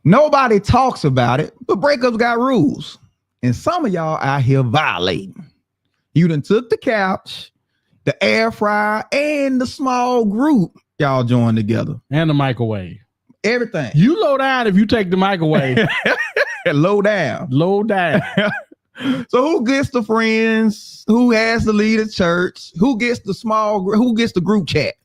Nobody talks about it, but breakups got rules. And some of y'all out here violating. You done took the couch, the air fryer, and the small group y'all joined together. And the microwave. Everything. You low down if you take the microwave. Low down. Low down. So who gets the friends? Who has to lead a church? Who gets the who gets the group chat?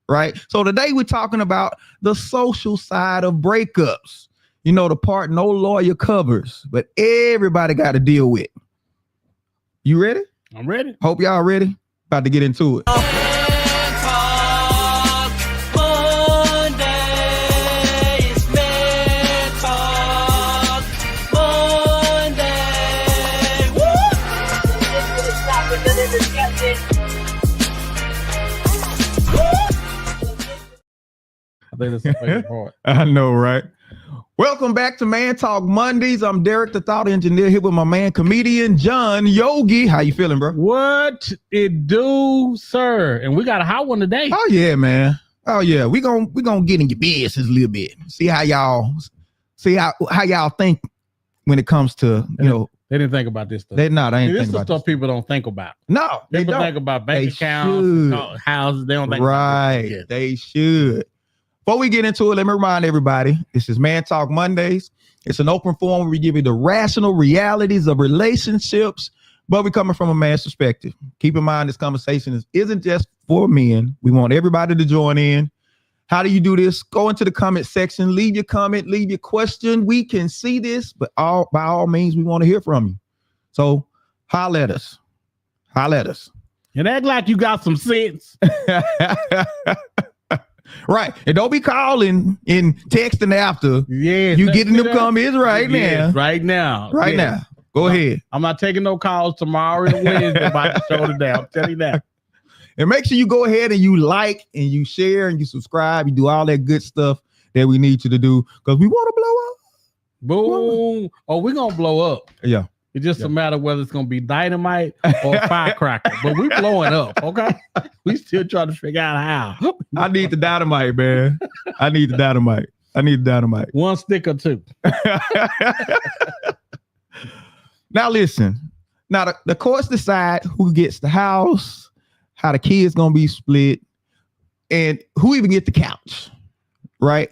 Right? So today we're talking about the social side of breakups. You know, the part no lawyer covers, but everybody got to deal with. You ready? I'm ready. Hope y'all ready. About to get into it. I think that's the favorite part. I know, right? Welcome back to Man Talk Mondays. I'm Derek, the thought engineer, here with my man, comedian John Yogi. How you feeling, bro? What it do, sir? And we got a hot one today. Oh yeah, man. Oh yeah. We gonna get in your business a little bit. See how y'all think when it comes to, you know. They didn't think about this stuff. They ain't this think is about stuff this. people don't think about. No, they People don't. think about bank accounts, should. houses. They don't think right. about this. They should. Before we get into it, let me remind everybody, this is Man Talk Mondays. It's an open forum where we give you the rational realities of relationships, but we're coming from a man's perspective. Keep in mind, this conversation isn't just for men. We want everybody to join in. How do you do this? Go into the comment section, leave your comment, leave your question. We can see this, but by all means, we want to hear from you. So holler at us. Holler at us. And act like you got some sense. Right. And don't be calling and texting after. Yeah. You getting them comments right now. Right now. Right now. Go ahead. I'm not taking no calls tomorrow and Wednesday about to show it down. I'm telling you that. And make sure you go ahead and you like and you share and you subscribe. You do all that good stuff that we need you to do because we want to blow up. Boom. Oh, we're going to blow up. Yeah. It's just a matter of whether it's going to be dynamite or firecracker. But we blowing up, okay? We still trying to figure out how. I need the dynamite, man. I need the dynamite. One stick or two. Now listen. Now the courts decide who gets the house, how the kids gonna be split, and who even get the couch, right?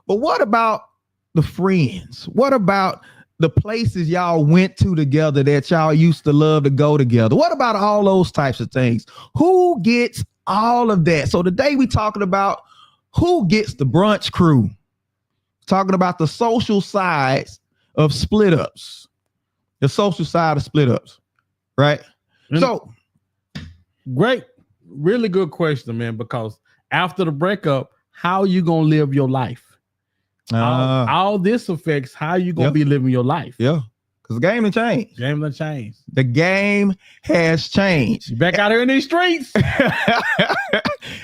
But what about the friends? What about the places y'all went to together that y'all used to love to go together? What about all those types of things? Who gets all of that? So today we talking about who gets the brunch crew. Talking about the social sides of split ups. The social side of split ups, right? So great, really good question, man, because after the breakup, how you gonna live your life? All this affects how you gonna be living your life. Yeah, because the game has changed. The game has changed. You back out here in these streets.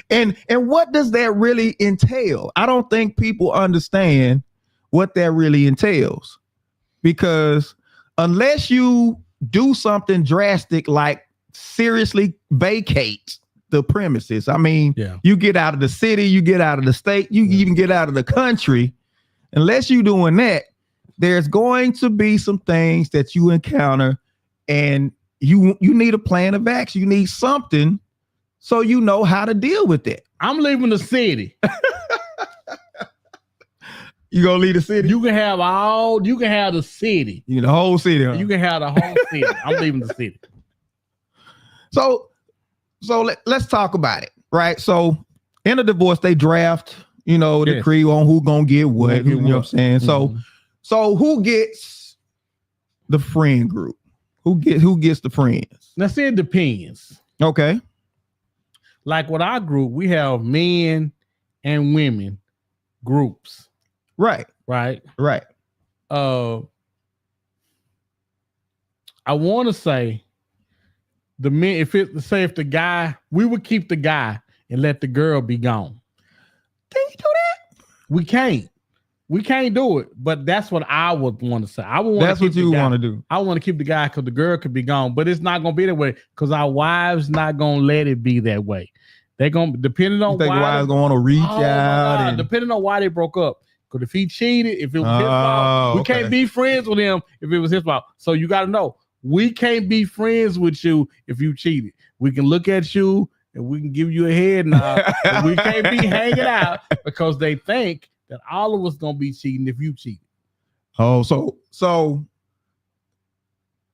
And what does that really entail? I don't think people understand what that really entails, because unless you do something drastic like seriously vacate the premises, I mean, you get out of the city, you get out of the state, you even get out of the country. Unless you're doing that, there's going to be some things that you encounter, and you need a plan of action. You need something so you know how to deal with it. I'm leaving the city. You gonna leave the city? You can have the city. The whole city, huh? You can have the whole city. I'm leaving the city. So let's talk about it, right? So in a divorce, they draft, the decree on who gonna get what. You know what I'm saying? Mm-hmm. So who gets the friend group? Who gets the friends? Now, see, it depends. Okay. Like with our group, we have men and women groups. Right. I want to say the men, if the guy, we would keep the guy and let the girl be gone. Can you do that? We can't do it, but that's what I would want to say. That's what you want to do. I want to keep the guy because the girl could be gone, but it's not going to be that way because our wives not going to let it be that way. They're going to, depending on why. Wives going to reach out. Depending on why they broke up, Because if he cheated, if it was his fault, we can't be friends with him if it was his fault. So you got to know, we can't be friends with you if you cheated. We can look at you and we can give you a head nod, but we can't be hanging out because they think that all of us gonna be cheating if you cheat. Oh, so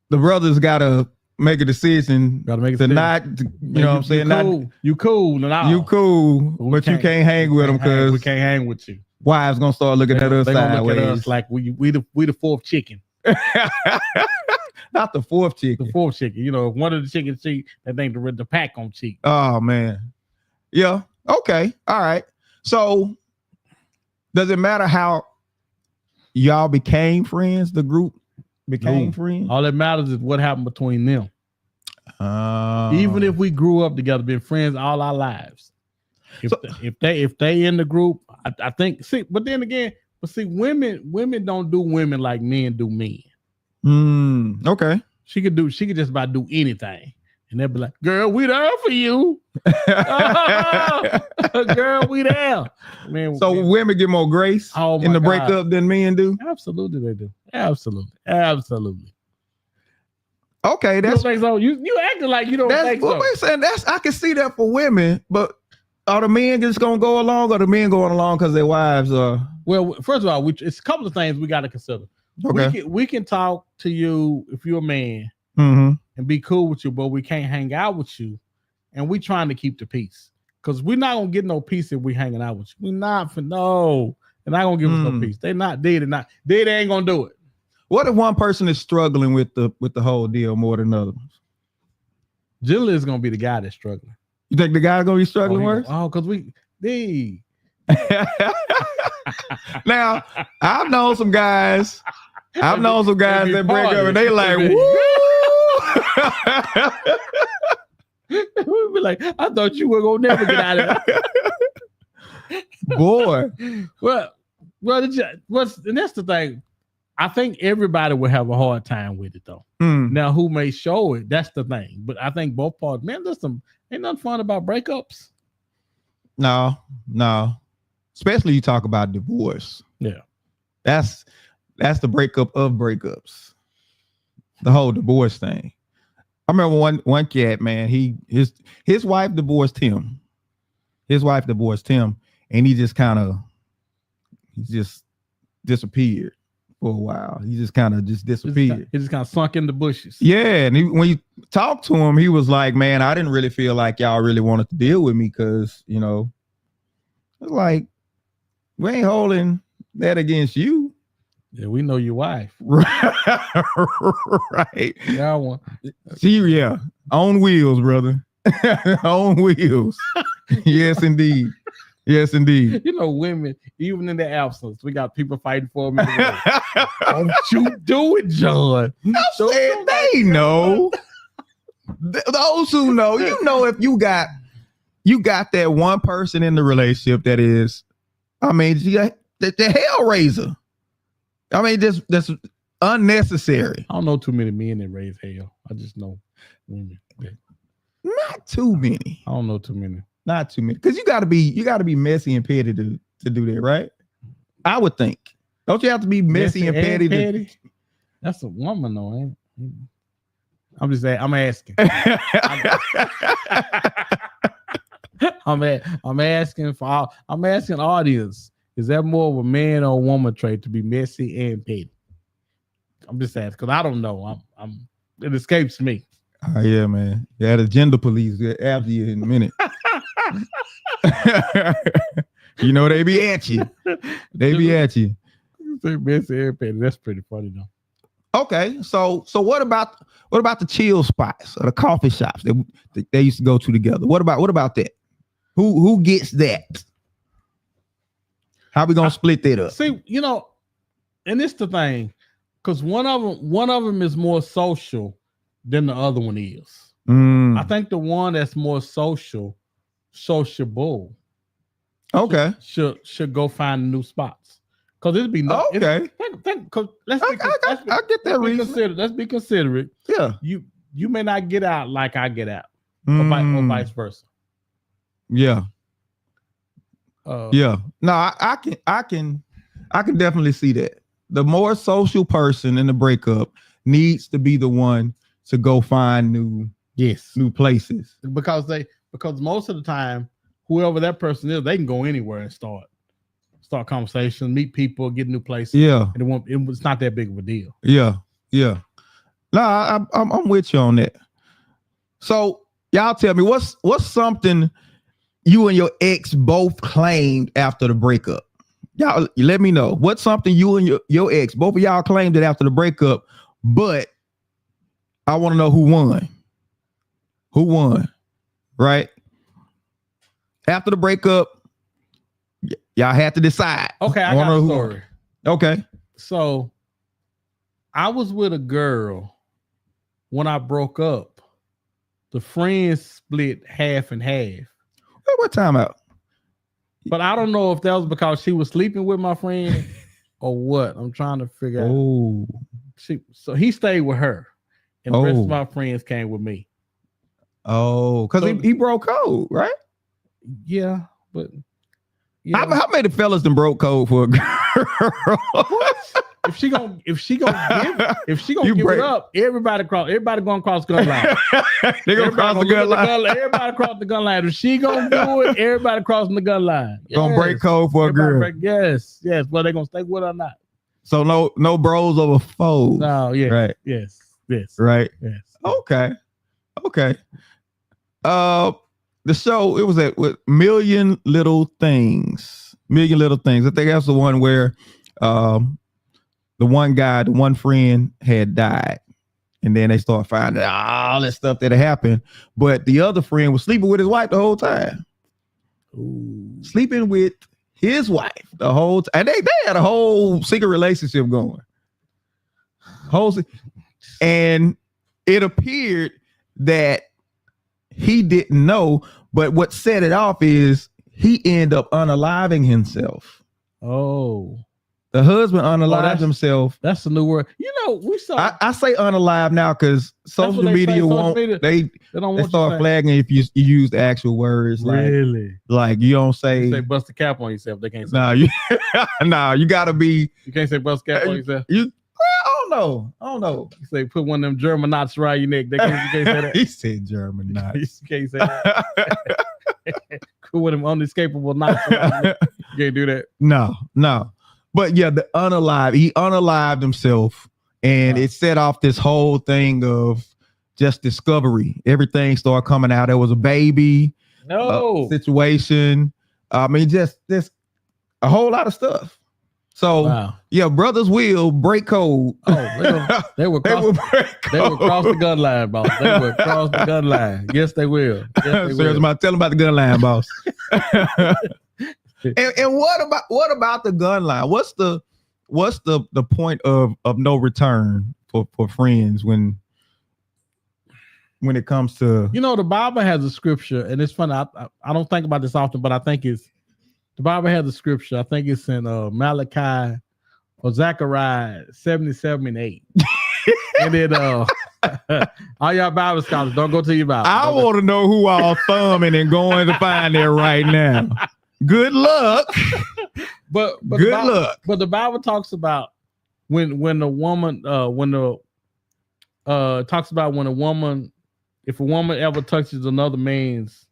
the brothers gotta make a decision. Gotta make a to decision. not, you know what I'm saying? You cool, you cool, but you can't hang with them because we can't hang with you. Wives gonna start looking at us sideways. Look at us like we the fourth chicken. Not the fourth chicken. The fourth chicken. You know, if one of the chickens cheat, that ain't the pack on cheat. Oh man. Yeah. Okay. All right. So does it matter how y'all became friends? The group became friends? All that matters is what happened between them. Even if we grew up together, been friends all our lives. If they in the group, I think, but then again, women don't do women like men do men. Okay. She could just about do anything. And they'll be like, girl, we there for you. Girl, we there. Man, women get more grace in the breakup than men do? Absolutely they do. Absolutely. Okay, that's so. You acting like you don't think so. We're saying I can see that for women, but are the men just gonna go along, or the men going along because their wives are? Well, first of all, it's a couple of things we got to consider. Okay, we can talk to you if you're a man and be cool with you, but we can't hang out with you, and we trying to keep the peace because we're not gonna get no peace if we hanging out with you. They're not gonna give us no peace. They ain't gonna do it. What if one person is struggling with the whole deal more than others? Generally, it's gonna be the guy that's struggling. You think the guy's gonna be struggling worse? Because we. Now, I've known some guys that break up and they like, woo! We'd be like, I thought you were gonna never get out of it. Boy. Well, and that's the thing. I think everybody will have a hard time with it though. Now, who may show it? That's the thing. But I think both parts, man, ain't nothing fun about breakups. No. Especially you talk about divorce. Yeah. That's the breakup of breakups. The whole divorce thing. I remember one cat, man, his wife divorced him. And he just disappeared for a while. He just kind of disappeared. He just kind of sunk in the bushes. Yeah. And when you talk to him, he was like, man, I didn't really feel like y'all really wanted to deal with me because, you know, it's like, we ain't holding that against you. Yeah, we know your wife. Right. Yeah, yeah. On wheels, brother. On wheels. Yes, indeed. You know, women, even in the absence, we got people fighting for them. Don't you do it, John. They know. Those who know, you know, if you got that one person in the relationship that is, I mean, the hellraiser. I mean, that's unnecessary. I don't know too many men that raise hell. I just know women. Not too many. I don't know too many. Not too many. Because you gotta be messy and petty to do that, right? I would think. Don't you have to be messy and petty? That's a woman, though, ain't it? I'm just saying. I'm asking. I'm asking audience. Is that more of a man or a woman trait to be messy and petty? I'm just asking because I don't know. It escapes me. Oh, yeah, man. Yeah, the gender police get after you in a minute. You know, they be at you. Messy and petty. That's pretty funny though. Okay, so what about the chill spots or the coffee shops that they used to go to together? What about that? Who gets that? How we gonna split that up? See, you know, and it's the thing, because one of them is more social than the other one is. I think the one that's more sociable, okay, should go find new spots. Because it'd be no, okay. I get that reason. Let's be considerate. Yeah, you may not get out like I get out, or vice versa. Yeah. Yeah. No, I I can definitely see that. The more social person in the breakup needs to be the one to go find new places. Because most of the time, whoever that person is, they can go anywhere and start conversation, meet people, get new places. Yeah. And it's not that big of a deal. Yeah. Yeah. No, I'm with you on that. So y'all tell me what's something you and your ex both claimed after the breakup? Y'all let me know. What's something you and your ex, both of y'all claimed it after the breakup, but I want to know who won. Who won? Right? After the breakup, y'all had to decide. Okay, I got a story. Okay. So I was with a girl when I broke up. The friends split half and half. What time out? But I don't know if that was because she was sleeping with my friend or what. I'm trying to figure out. So he stayed with her, and the rest of my friends came with me. Oh, because he broke code, right? Yeah, but how many fellas done broke code for a girl? What? If she gonna give it up, everybody gonna cross the gun line. They gonna cross the gun line. Everybody cross the gun line. If she gonna do it, everybody crossing the gun line. Yes. Gonna break code for a girl. Yes. Well, they gonna stay with her or not. So no bros over foes. No, yeah. Right. Yes. Right. Yes. Okay. The show, it was at Million Little Things. I think that's the one where the one friend had died, and then they start finding all that stuff that had happened. But the other friend was sleeping with his wife the whole time. Ooh. Sleeping with his wife the whole time. And they had a whole secret relationship going. And it appeared that he didn't know, but what set it off is he ended up unaliving himself. Oh. The husband unalived himself. That's a new word. You know, we saw. I say unalive now because social media won't. They start flagging if you use the actual words. Really? Like you don't say. You say bust the cap on yourself. They can't say. No, you gotta be. You can't say bust the cap on yourself. I don't know. You say put one of them German knots around your neck. You can't say that. He said German knots. You can't say that. Put one of them unescapable knots around your neck. You can't do that. No. But yeah, he unalived himself, and it set off this whole thing of just discovery. Everything started coming out. There was a baby situation. I mean, just a whole lot of stuff. So yeah, brothers will break code. Oh, they will cross the gun line, boss. They will cross the gun line. Yes, they will. Yes, they will. Tell them about the gun line, boss. And what about the gun line? What's the point of no return for friends when it comes to, the Bible has a scripture, and it's funny. I don't think about this often, but I think the Bible has a scripture. I think it's in Malachi or Zechariah 77:8. And then all y'all Bible scholars, don't go to your Bible. I want to know who all thumbing and going to find that right now. Good luck. But good luck. But the Bible talks about when a woman talks about if a woman ever touches another man's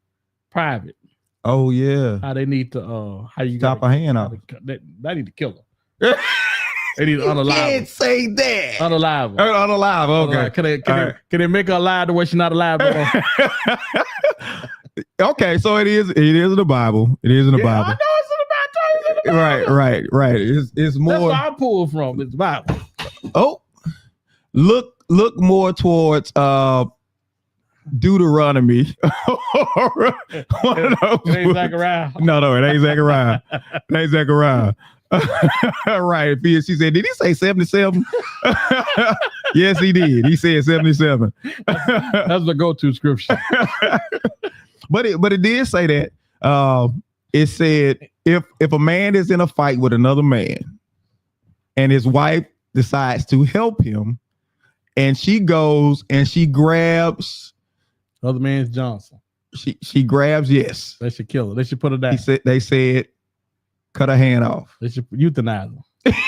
private. Oh yeah. How they need to how you chop a hand off. They need to kill her. They need to unalive her. Can't say that. Unalive her. Unalive. Okay. Can they make her alive the way she's not alive? Okay, so it is in the Bible. It is in the Bible. I know it's in the Bible. Right. It's more. That's where I pull from. It's the Bible. Oh, look more towards Deuteronomy. It ain't Zechariah. No, it ain't Zechariah. Right. She said, did he say 77? Yes, he did. He said 77. That's the go-to scripture. But it did say that. It said if a man is in a fight with another man and his wife decides to help him, and she goes and she grabs other man's Johnson. She grabs, yes. They should kill her. They should put her down. They said cut a hand off. They should euthanize them.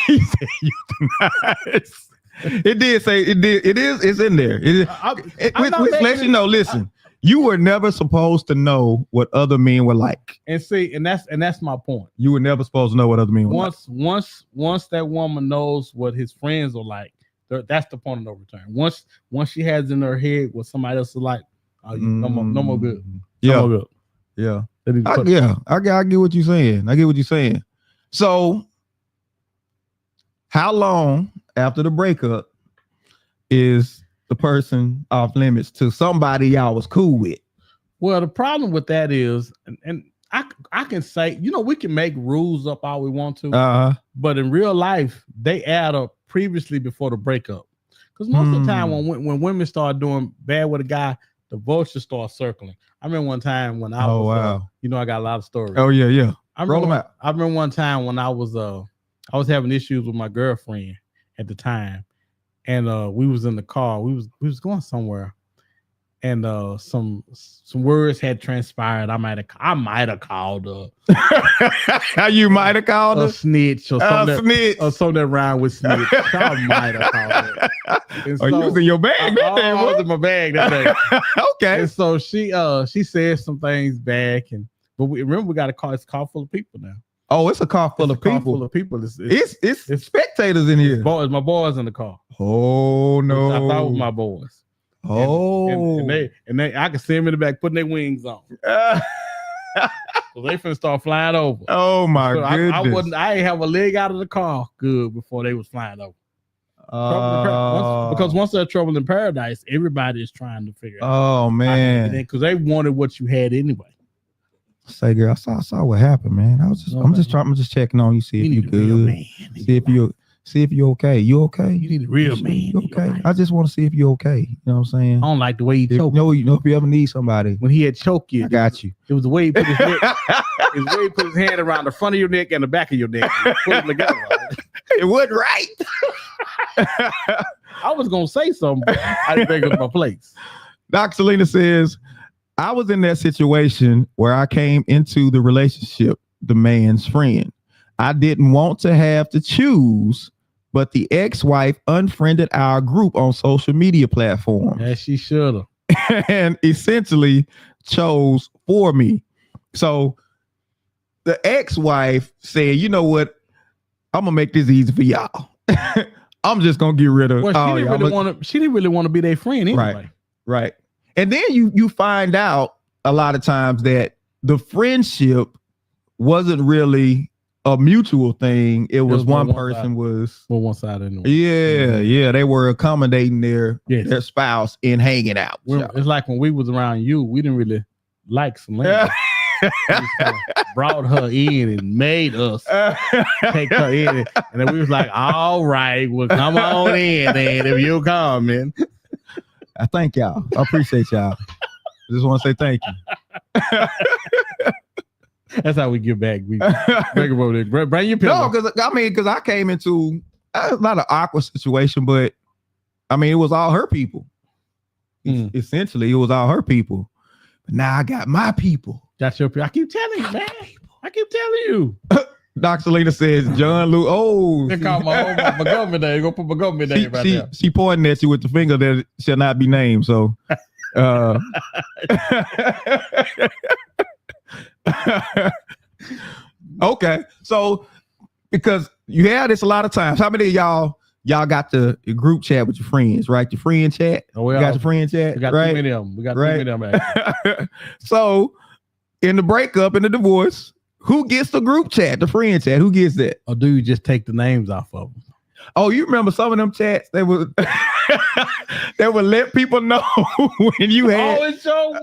He said euthanize. It did say it did. It's in there. Which lets you know. Listen, you were never supposed to know what other men were like. And see, and that's my point. You were never supposed to know what other men were like. Once that woman knows what his friends are like, that's the point of no return. Once she has in her head what somebody else is like, no more good. Yeah, no more good. Yeah. I get what you're saying. So, how long after the breakup is the person off limits to somebody y'all was cool with? Well, the problem with that is, and I can say, we can make rules up all we want to, but in real life, they add up previously before the breakup. Because most of the time, when women start doing bad with a guy, the vultures start circling. I remember one time when I was, I got a lot of stories. Oh yeah. Roll them out. I remember one time when I was having issues with my girlfriend at the time, and we was in the car. We was going somewhere, and some words had transpired. I might have called her. You might have called a snitch or something. Or something that rhymed with snitch. I might have called her. You was in your bag that day. I was in my bag that day. Okay. And so she said some things back, but we got a car. It's a car full of people now. Oh, it's a car full of people. It's spectators in here. My boys in the car. Oh no! I thought it was my boys. Oh, and they I can see them in the back putting their wings on. So they finna start flying over. Oh my goodness! I ain't have a leg out of the car good before they was flying over. Because once they're trouble in paradise, everybody is trying to figure out. Oh man! Because they wanted what you had anyway. Say, girl, I saw what happened, man. I'm just checking on you, see if you good. See if you're okay. You okay? You need a real man. You okay? I just want to see if you're okay. You know what I'm saying? I don't like the way he choked. If you ever need somebody. When he had choked you. I got you. It was the way he put his neck. It was the way he put his hand around the front of your neck and the back of your neck. Put them together. It wasn't right. I was going to say something, but I didn't think it was my place. Doc Selena says, I was in that situation where I came into the relationship, the man's friend. I didn't want to have to choose, but the ex-wife unfriended our group on social media platforms. Yeah, she should have. And essentially chose for me. So the ex-wife said, you know what? I'm going to make this easy for y'all. I'm just going to get rid of she didn't really want to be their friend anyway. Right. And then you find out a lot of times that the friendship wasn't really a mutual thing. It was one person was one side anyway. Yeah. They were accommodating their spouse in hanging out. It's like when we was around you, we didn't really like Selena. Brought her in and made us take her in, and then we was like, all right, well, come on in, then if you come, man. I thank y'all. I appreciate y'all. I just want to say thank you. That's how we give back. We bring your pillow. No, because I came into not an awkward situation, but it was all her people. Essentially, it was all her people. But now I got my people. That's your people. I keep telling you, man. I keep telling you. Dr. Selena says John Lou. Oh, they call my government name. Go put my government name right there. She pointing at you with the finger that shall not be named. So, okay. So, because you have this a lot of times. How many of y'all got the group chat with your friends, right? Your friend chat. Oh, you got your friend chat. We got right? too many of them. We got too many of them. So, in the breakup and the divorce, who gets the group chat, the friend chat? Who gets that? Or do you just take the names off of them? Oh, you remember some of them chats? They would let people know when you had. Oh, it's so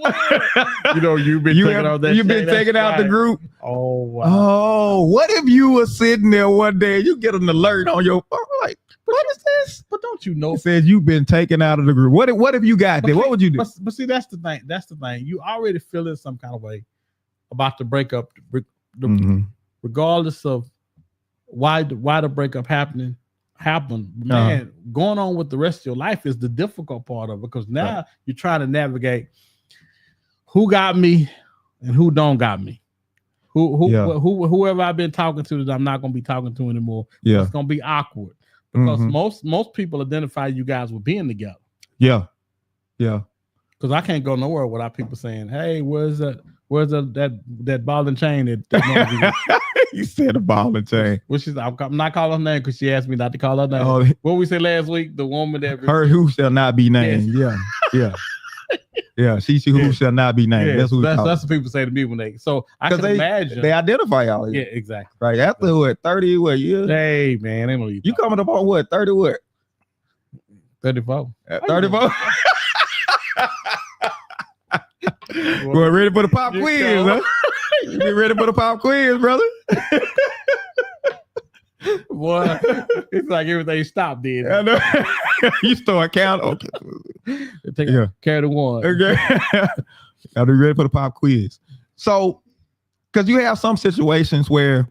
weird. You've been taking out that. You've been taking out the group. Oh, wow. Oh, what if you were sitting there one day and you get an alert on your phone? Like, what is this? But don't you know? It says you've been taken out of the group. What if you got there? What would you do? But see, that's the thing. That's the thing. You already feeling some kind of way about the breakup, regardless of why the breakup happened. Man, going on with the rest of your life is the difficult part of it, because now you're trying to navigate who got me and who don't got me. Whoever I've been talking to that I'm not going to be talking to anymore. Yeah, it's going to be awkward because most people identify you guys with being together. Yeah. Because I can't go nowhere without people saying, "Hey, where's that ball and chain?" You said a ball and chain. Which is I'm not calling her name because she asked me not to call her name. Oh, what we said last week, the woman that her who shall not be named. Yes. Yeah. She who shall not be named. That's what people say to me when they. So I can imagine they identify y'all. Yeah, exactly. Right after what 30 what years? Hey man, they know you coming up on what 30 what? 34. 34. We're ready for the pop quiz, huh? You be ready for the pop quiz, brother? Boy, it's like everything stopped then. I know. You start counting. Okay. Carry the one. Okay. I'll be ready for the pop quiz. So, because you have some situations where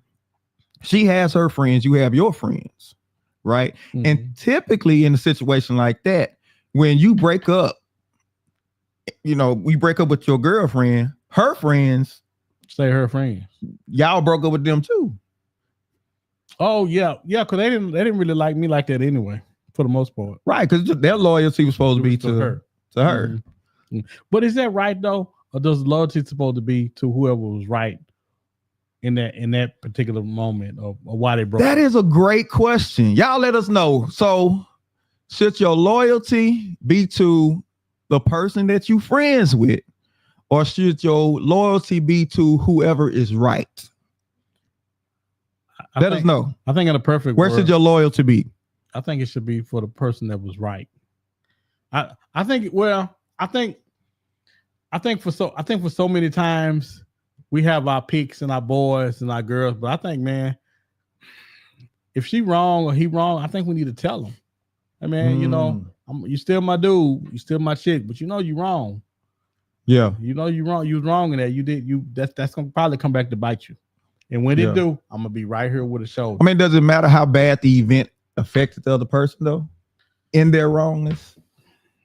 she has her friends, you have your friends, right? Mm-hmm. And typically in a situation like that, when you break up, we break up with your girlfriend, her friends. Say her friends. Y'all broke up with them too. Oh yeah, because they didn't really like me like that anyway, for the most part. Right, because their loyalty was supposed to be to her. Mm-hmm. But is that right though, or does loyalty supposed to be to whoever was right in that particular moment, or why they broke? That is a great question. Y'all let us know. So, should your loyalty be to the person that you friends with, or should your loyalty be to whoever is right? Let us know. I think in a perfect world, should your loyalty be? I think it should be for the person that was right. I think for so many times we have our picks and our boys and our girls, but I think, man, if she wrong or he wrong, I think we need to tell them. Hey man, you still my dude, you still my chick, but you wrong. Yeah. You wrong. You was wrong in that. That's gonna probably come back to bite you. And when it do, I'm gonna be right here with a shoulder. I mean, does it matter how bad the event affected the other person though? In their wrongness?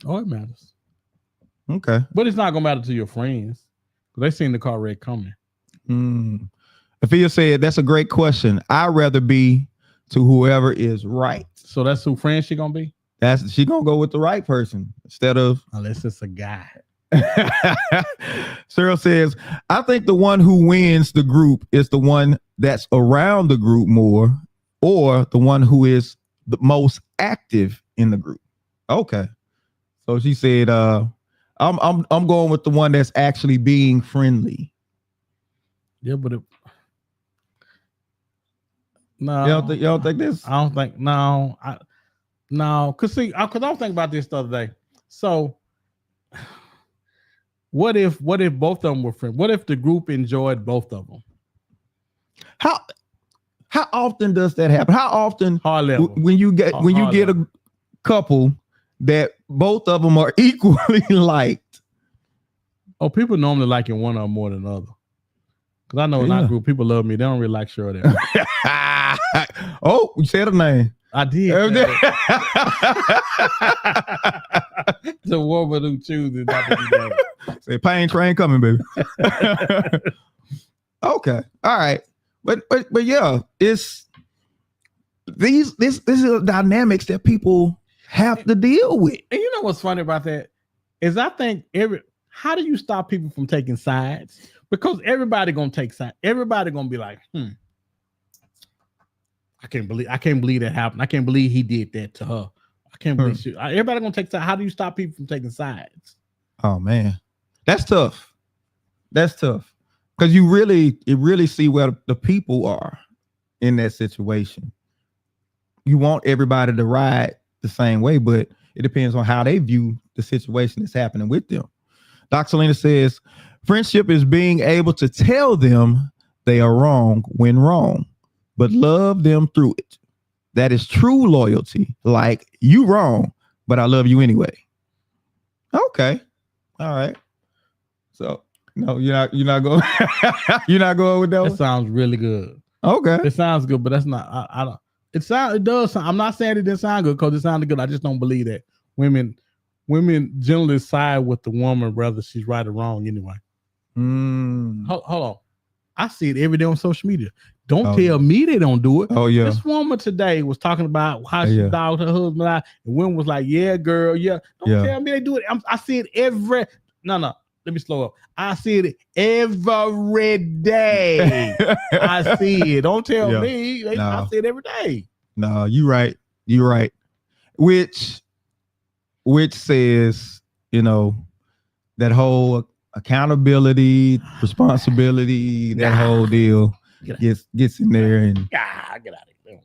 Oh, it matters. Okay. But it's not gonna matter to your friends. Because they seen the car wreck coming. Afia said, that's a great question. I'd rather be to whoever is right. So that's who friends she gonna be? She gonna go with the right person instead of unless it's a guy. Cyril says, I think the one who wins the group is the one that's around the group more, or the one who is the most active in the group. Okay. So she said, I'm going with the one that's actually being friendly. Yeah, but no, you don't think this? I don't think because I don't think about this the other day. So what if both of them were friends? What if the group enjoyed both of them? How often does that happen? How often when you get a couple that both of them are equally liked? Oh, people normally liking one of them more than the other. Because I know in our group, people love me. They don't really like Shirley. Oh, you said her name. I did. The woman who chooses not to be named. Say pain train coming, baby. Okay. All right. But yeah, it's this is dynamics that people have to deal with. And you know what's funny about that is I think how do you stop people from taking sides? Because everybody gonna take sides. Everybody gonna be like, I can't believe that happened. I can't believe he did that to her. I can't believe everybody gonna take sides. How do you stop people from taking sides? Oh man, that's tough. That's tough. Because you really see where the people are in that situation. You want everybody to ride the same way, but it depends on how they view the situation that's happening with them. Doc Selena says, friendship is being able to tell them they are wrong when wrong, but love them through it. That is true loyalty. Like, you wrong, but I love you anyway. Okay. All right. So no, you're not going. You're not going with that. That sounds really good. Okay. It sounds good, but that's not. I don't. It does. I'm not saying it didn't sound good because it sounded good. I just don't believe that women generally side with the woman whether she's right or wrong anyway. Hold on. I see it every day on social media. Don't tell me they don't do it. Oh yeah. This woman today was talking about how she dogged her husband out, and women was like, "Yeah, girl, yeah." Don't tell me they do it. I see it every. No. Let me slow up. I see it every day. I see it. Don't tell me. I see it every day. No, you're right. You're right. Which says, that whole accountability, responsibility, that whole deal gets in there, and get out of here.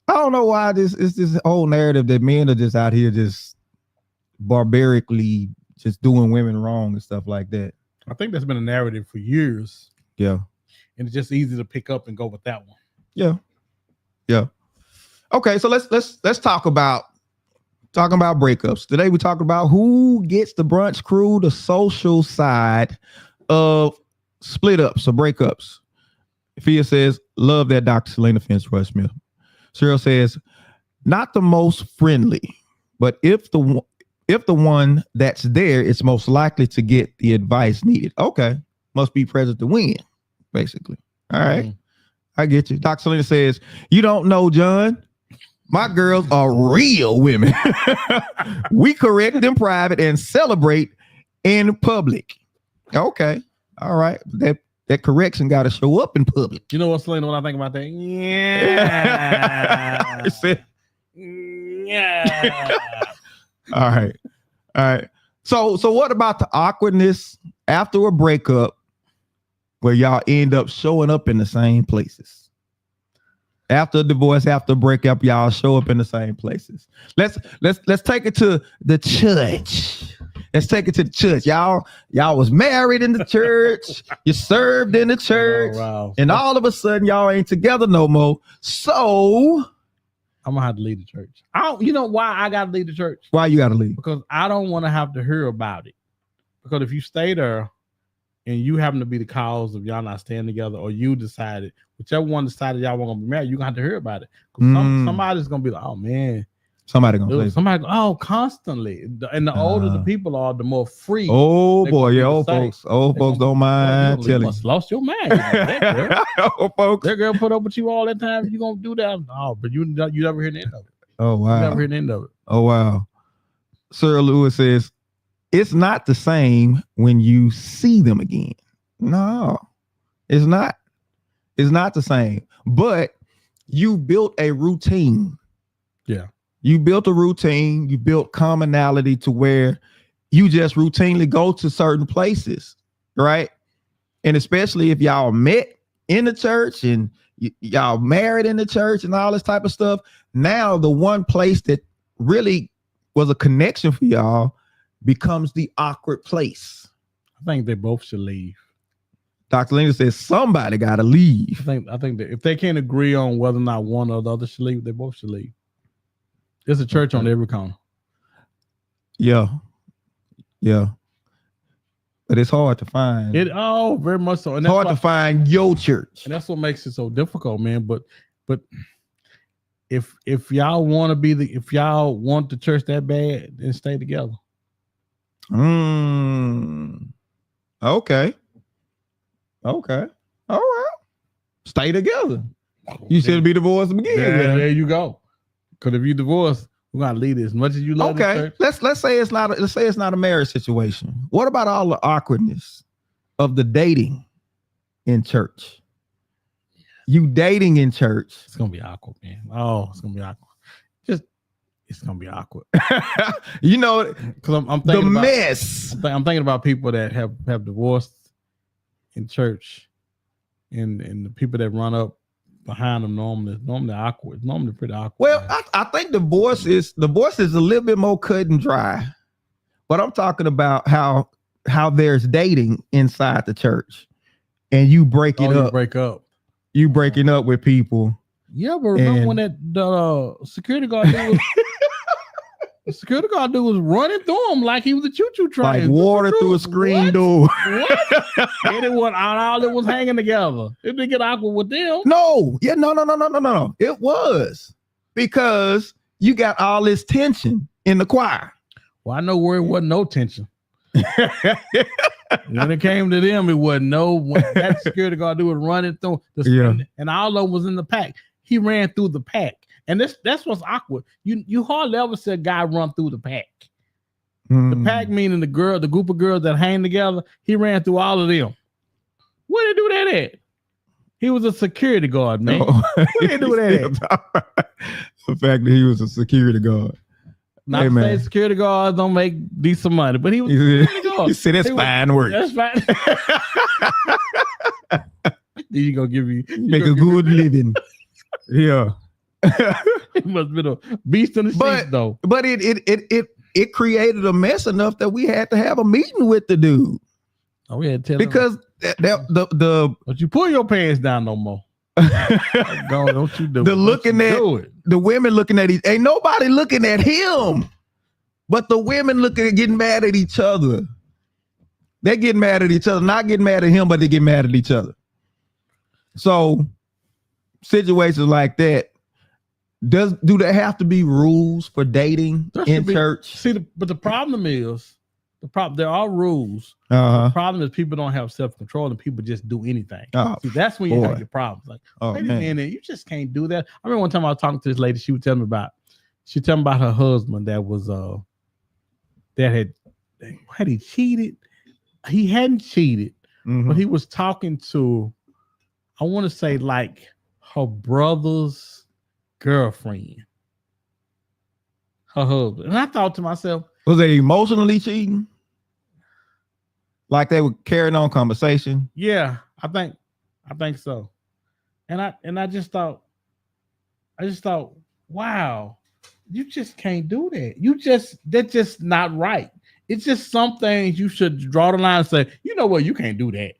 I don't know why it's this whole narrative that men are just out here just barbarically just doing women wrong and stuff like that. I think that's been a narrative for years. Yeah. And it's just easy to pick up and go with that one. Yeah. Yeah. Okay, so let's talk about breakups. Today we talk about who gets the brunch crew, the social side of split ups or breakups. Fia says, love that Dr. Selena Fitzroy Smith. Cheryl says, not the most friendly, but if the one that's there is most likely to get the advice needed. Okay. Must be present to win, basically. All right. I get you. Dr. Selena says, you don't know, John. My girls are real women. We correct in private and celebrate in public. Okay. All right. That correction got to show up in public. You know what, Selena, when I think about that? Yeah. Yeah. All right. So what about the awkwardness after a breakup where y'all end up showing up in the same places? After a divorce, after a breakup, y'all show up in the same places. Let's take it to the church. Let's take it to the church. Y'all was married in the church. You served in the church. Oh, wow. And all of a sudden, y'all ain't together no more. So I'm gonna have to leave the church. You know why I gotta leave the church? Why you gotta leave? Because I don't want to have to hear about it. Because if you stay there and you happen to be the cause of y'all not staying together, or you decided, whichever one decided y'all weren't gonna be married, you're gonna have to hear about it. Because somebody's gonna be like, oh man. Somebody gonna say constantly. And the older the people are, the more free. Oh boy, yeah, old folks don't mind telling you. Lost your mind. Old folks. That girl put up with you all that time. You gonna do that? No, but you never hear the end of it. Oh wow. You never hear the end of it. Oh wow. Sir Lewis says, it's not the same when you see them again. No, it's not. It's not the same. But you built a routine. Yeah. You built a routine. You built commonality to where you just routinely go to certain places, right? And especially if y'all met in the church and y'all married in the church and all this type of stuff. Now the one place that really was a connection for y'all becomes the awkward place. I think they both should leave. Dr. Lena says somebody got to leave. I think that if they can't agree on whether or not one or the other should leave, they both should leave. There's a church on every corner. Yeah. But it's hard to find. Very much so. And it's hard to find your church. And that's what makes it so difficult, man. But if y'all want to be if y'all want the church that bad, then stay together. Okay. All right. Stay together. You should be divorced again. There you go. Because if you divorce, we're gonna leave it as much as you love. Okay. Let's say it's not a marriage situation. What about all the awkwardness of the dating in church? You dating in church. It's gonna be awkward, man. Oh, it's gonna be awkward. It's gonna be awkward. Because I'm thinking the mess. I'm thinking about people that have divorced in church, and the people that run up behind them normally awkward. Normally pretty awkward. Well, I think divorce is a little bit more cut and dry. But I'm talking about how there's dating inside the church, and you break it up. Break up. You breaking up with people. Yeah, but remember when the security guard was the security guard dude was running through him like he was a choo-choo train. Like water through a screen door. What? And all it was hanging together. It didn't get awkward with them. No. Yeah, no. It was because you got all this tension in the choir. Well, I know where it wasn't no tension. When it came to them, it wasn't that security guard do was running through and all of them was in the pack. He ran through the pack. And that's what's awkward. You hardly ever see a guy run through the pack. The pack meaning the group of girls that hang together. He ran through all of them. Where they do that at? He was a security guard, man. Where they do that at? The fact that he was a security guard. Not to say security guards don't make decent money, but he was a security guard. He said that's fine work. That's fine. He gonna give you make a good living. Yeah. It must have been a beast in the sheets, though. But it created a mess enough that we had to have a meeting with the dude. Oh, we had to tell because the but you pull your pants down no more. Don't you do the it. looking at the women looking at ain't nobody looking at him, but the women getting mad at each other. They're getting mad at each other, not getting mad at him, but they get mad at each other. So situations like that, do there have to be rules for dating in church? See, but the problem is there are rules. Uh-huh. The problem is people don't have self-control and people just do anything. Oh, see, that's when you have your problems. Like, wait a minute, you just can't do that. I remember one time I was talking to this lady. She would tell me about her husband that was had he cheated. He hadn't cheated, but he was talking to, I want to say, like her brother's girlfriend, her husband. And I thought to myself, was they emotionally cheating? Like they were carrying on conversation? Yeah, I think so. And I just thought, wow, you just can't do that. That's just not right. It's just some things you should draw the line and say, you know what, you can't do that.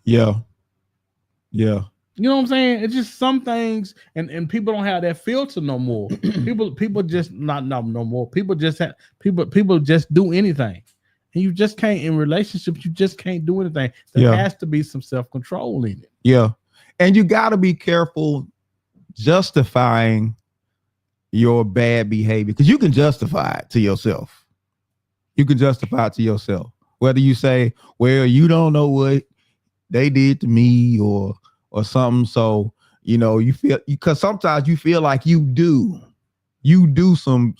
Yeah. Yeah. You know what I'm saying? It's just some things, and people don't have that filter no more. people just not no more. People just do anything, and you just can't in relationships. You just can't do anything. There has to be some self-control in it. Yeah, and you got to be careful justifying your bad behavior because you can justify it to yourself. You can justify it to yourself, whether you say, "Well, you don't know what they did to me," or something. So, you feel, because sometimes you feel like you do some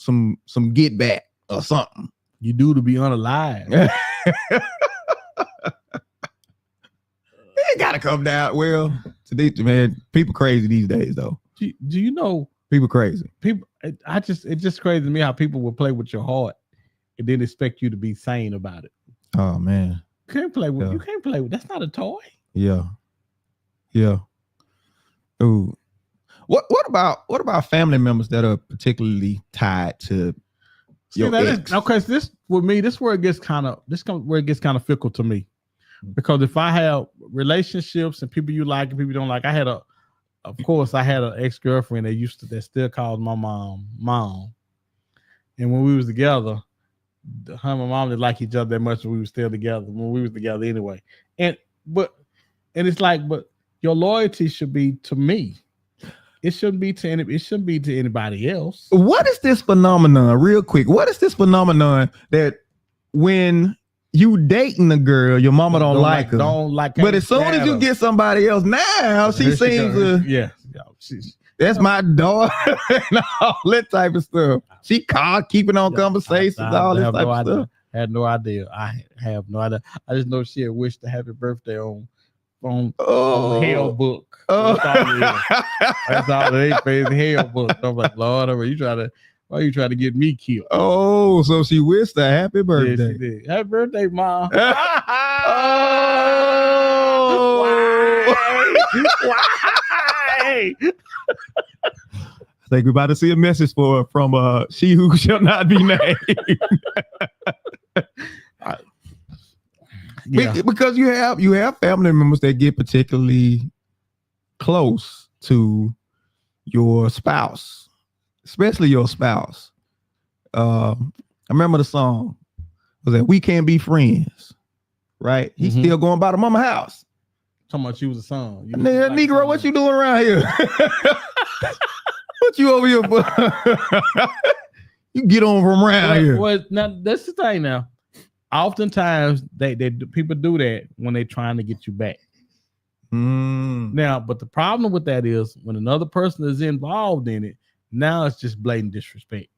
get back or something. You do to be unalive. It gotta come down. Well, today, man, people crazy these days though. Do you know people crazy? It just crazy to me how people will play with your heart and then expect you to be sane about it. Oh man. You can't play with that's not a toy. Yeah. Yeah. Ooh. What about family members that are particularly tied to your ex? This where it gets kind of fickle to me. Because if I have relationships and people you like and people you don't like, I had an ex-girlfriend that still calls my mom. And when we was together, her and my mom didn't like each other that much when we were still together. When we was together anyway. And it's like, but your loyalty should be to me. It shouldn't be to anybody else. What is this phenomenon, real quick? What is this phenomenon that when you dating a girl, your mama don't like her? But as soon as you get somebody else, now she seems to that's my daughter and all that type of stuff. She keeping on conversations, all this type of stuff. I had no idea. I have no idea. I just know she had wished a happy birthday on Hell Book. That's all they pay the Hell Book. I'm like, Lord, why are you trying to get me killed? Oh, so she wished a happy birthday. Yes, she did. Happy birthday, Mom. Why? I think we're about to see a message from she who shall not be named. Because you have family members that get particularly close to your spouse, especially your spouse. I remember the song was that "We Can't Be Friends," right? He's still going by the mama house. Talking about you was a son. Negro, what you doing around here? What you over here for? You get on from around here. Well, now that's the thing. Now oftentimes people do that when they're trying to get you back. Now, but the problem with that is when another person is involved in it, now it's just blatant disrespect.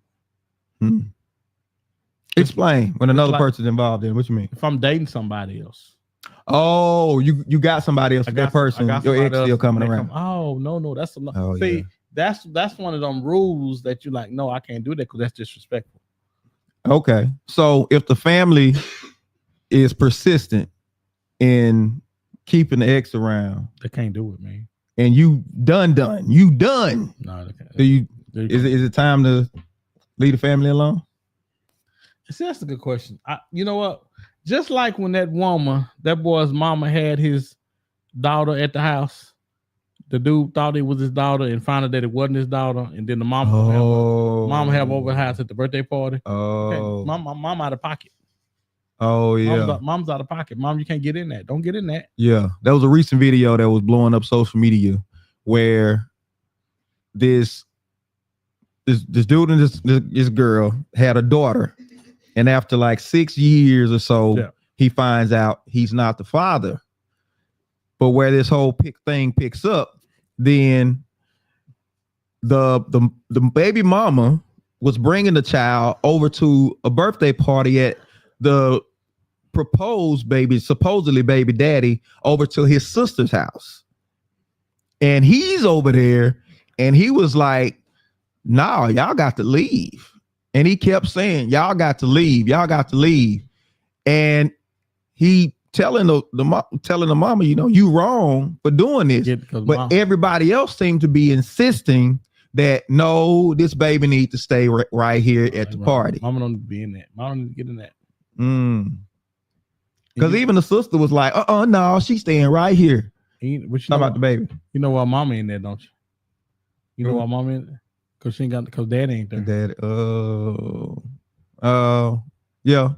Explain when another person's involved in it. What you mean? If I'm dating somebody else. Oh, you got somebody else. That person, your ex still coming around. No, that's that's one of them rules that you're like, no, I can't do that because that's disrespectful. Okay, so if the family is persistent in keeping the ex around, they can't do it, man. And you done. No, they can't. Is it time to leave the family alone? See, that's a good question. You know what? Just like when that boy's mama had his daughter at the house, the dude thought it was his daughter and found out that it wasn't his daughter, and then the mama have over the house at the birthday party. Okay, mom out of pocket. Oh yeah, mom's out of pocket. Mom, you can't get in that. Don't get in that. Yeah, that was a recent video that was blowing up social media where this dude and this girl had a daughter. And after like 6 years or so, he finds out he's not the father. But where this whole thing picks up, then the baby mama was bringing the child over to a birthday party at the proposed supposedly baby daddy over to his sister's house. And he's over there and he was like, "Nah, y'all got to leave." And he kept saying, y'all got to leave. And he telling the mama, you wrong for doing this. But everybody else seemed to be insisting that no, this baby needs to stay right here at the party. Mama don't need to be in that. Mama don't need to get in that. Because even the sister was like, no, she's staying right here. What you about the baby? You know why mama in there, don't you? You know why mama in there? Because she ain't got, because daddy ain't there. Daddy, yeah.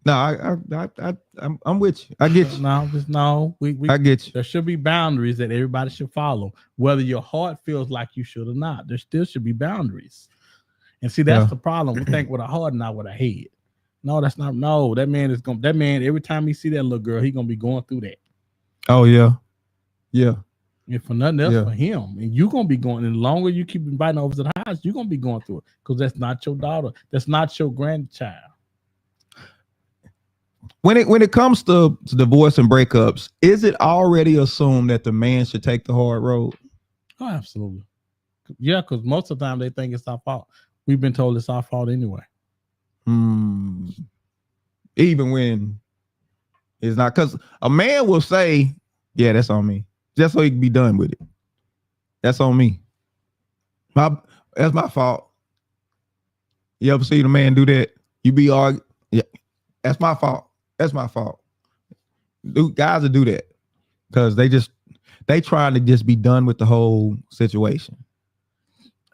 No, I'm with you. I get you. I get you. There should be boundaries that everybody should follow, whether your heart feels like you should or not. There still should be boundaries. And see, that's the problem. We think with a heart, not with a head. No, that's not. No, that man every time he see that little girl, he gonna be going through that. Oh yeah. And for nothing else, for him, and you're gonna be going. And the longer you keep inviting over to the house, you're gonna be going through it because that's not your daughter. That's not your grandchild. When it comes to divorce and breakups, is it already assumed that the man should take the hard road? Oh, absolutely. Yeah, because most of the time they think it's our fault. We've been told it's our fault anyway. Even when it's not, because a man will say, "Yeah, that's on me," just so he can be done with it. That's on me. That's my fault. You ever see the man do that? You be arguing, yeah, that's my fault. That's my fault. Guys will do that because they trying to just be done with the whole situation.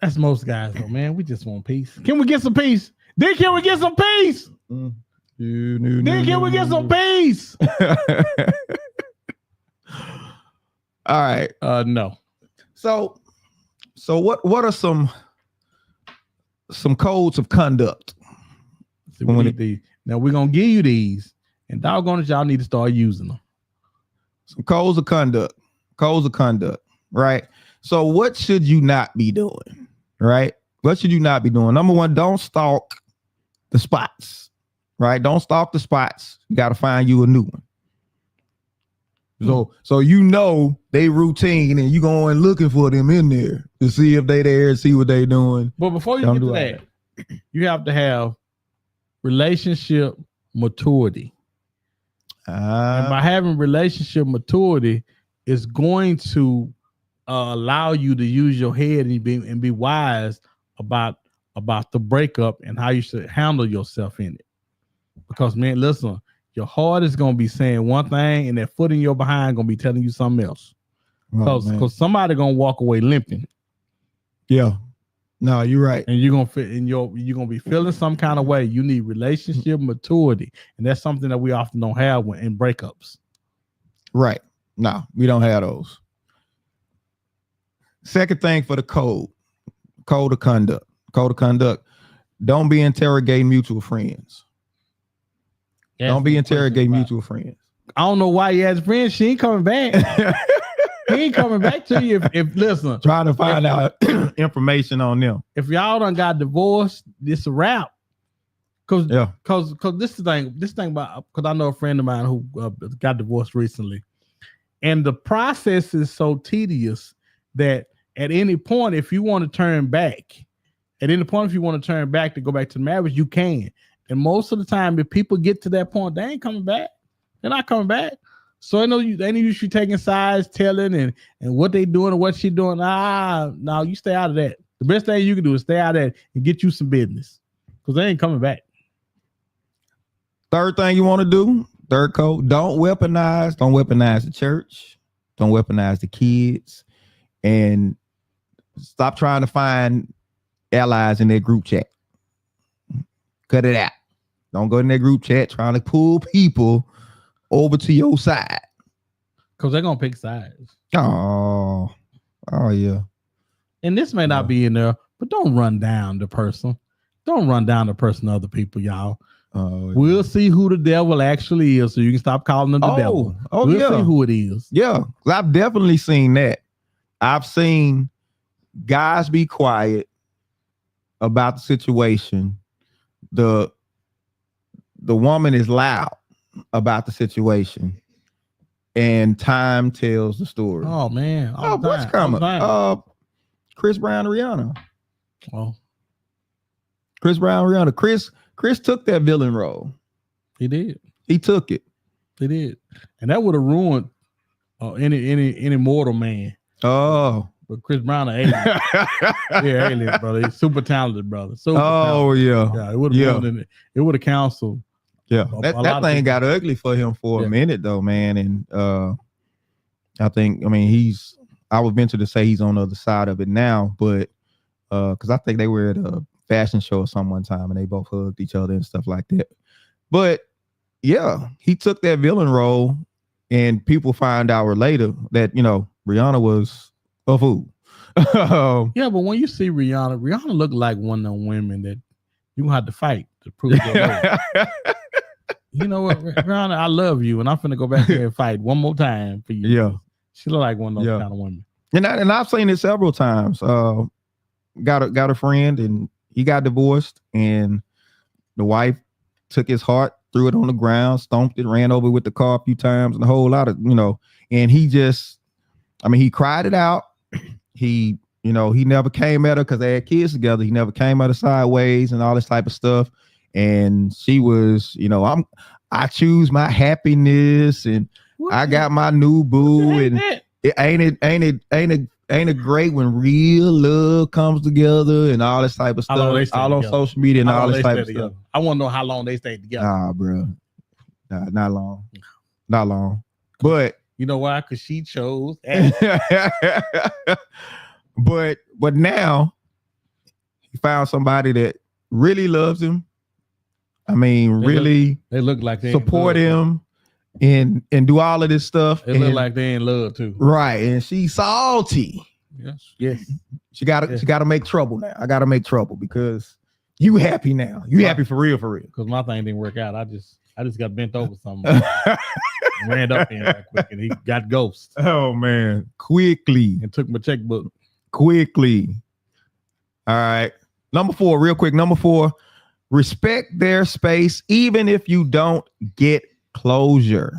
That's most guys though, man. We just want peace. Can we get some peace? Then can we get some peace? Can we get some peace? All right. No. So what are some codes of conduct? Now we're gonna give you these, and doggone it, y'all need to start using them. Some codes of conduct. Right. So what should you not be doing? Right. What should you not be doing? Number one, don't stalk the spots. Right. Don't stalk the spots. You got to find you a new one. So they routine and you going looking for them in there to see if they there and see what they doing. But before you get to that, you have to have relationship maturity. And by having relationship maturity, it's going to allow you to use your head and be wise about the breakup and how you should handle yourself in it. Because man, listen, your heart is gonna be saying one thing, and that foot in your behind gonna be telling you something else. Because somebody gonna walk away limping. Yeah. No, you're right. And you're gonna be feeling some kind of way. You need relationship maturity, and that's something that we often don't have in breakups. Right. No, we don't have those. Second thing for the code of conduct. don't be interrogating mutual friends. Don't be interrogating mutual friends. I don't know why you asked friends. She ain't coming back. He ain't coming back to you if listen. Trying to find out information on them. If y'all done got divorced, it's a wrap. Cause this thing about, because I know a friend of mine who got divorced recently, and the process is so tedious that at any point, if you want to turn back, to go back to the marriage, you can. And most of the time, if people get to that point, they ain't coming back. They're not coming back. So I know they need you taking sides, telling and what they doing and what she doing. No, you stay out of that. The best thing you can do is stay out of that and get you some business, because they ain't coming back. Third thing you want to do, third code, don't weaponize the church. Don't weaponize the kids. And stop trying to find allies in their group chat. Cut it out. Don't go in their group chat trying to pull people over to your side. Because they're going to pick sides. Oh, yeah. And this may not be in there, but don't run down the person. Don't run down the person to other people, y'all. We'll see who the devil actually is, so you can stop calling them the devil. We'll see who it is. Yeah, I've definitely seen that. I've seen guys be quiet about the situation. The woman is loud about the situation, and time tells the story. Oh man! What's coming? Chris Brown, Rihanna. Oh, Chris Brown, Rihanna. Chris took that villain role. He did. He took it. He did, and that would have ruined any mortal man. Oh, but Chris Brown, an alien. Yeah, alien brother. He's super talented, brother. Talented. Yeah. It would have ruined it. It would have counseled. Yeah, that thing got ugly for him for a minute though, man. And I would venture to say he's on the other side of it now, but because I think they were at a fashion show or some one time and they both hugged each other and stuff like that. But yeah, he took that villain role, and people find out later that Rihanna was a fool. Yeah, but when you see Rihanna looked like one of them women that you gonna have to fight to prove your love. You know what, Rihanna, I love you, and I'm finna go back there and fight one more time for you. Yeah, she look like one of those kind of women. And I've seen it several times. Got a friend, and he got divorced, and the wife took his heart, threw it on the ground, stomped it, ran over with the car a few times, and a whole lot of and he just, he cried it out. He never came at her because they had kids together. He never came at her sideways and all this type of stuff. And she was, I choose my happiness, and I got my new boo, and ain't it great when real love comes together and all this type of stuff, all on social media and all this type of stuff. I want to know how long they stayed together. Nah, bro, not long. But you know why? Because she chose. But now he found somebody that really loves him. They look like they support him and do all of this stuff. They look like they in love too. Right. And she's salty. Yes. She gotta make trouble now. I gotta make trouble because you happy now. You happy for real. Because my thing didn't work out. I just got bent over something. Ran up in right quick, and he got ghost. Oh man. Quickly. And took my checkbook. Quickly. All right. Number 4, real quick. Number 4, respect their space, even if you don't get closure.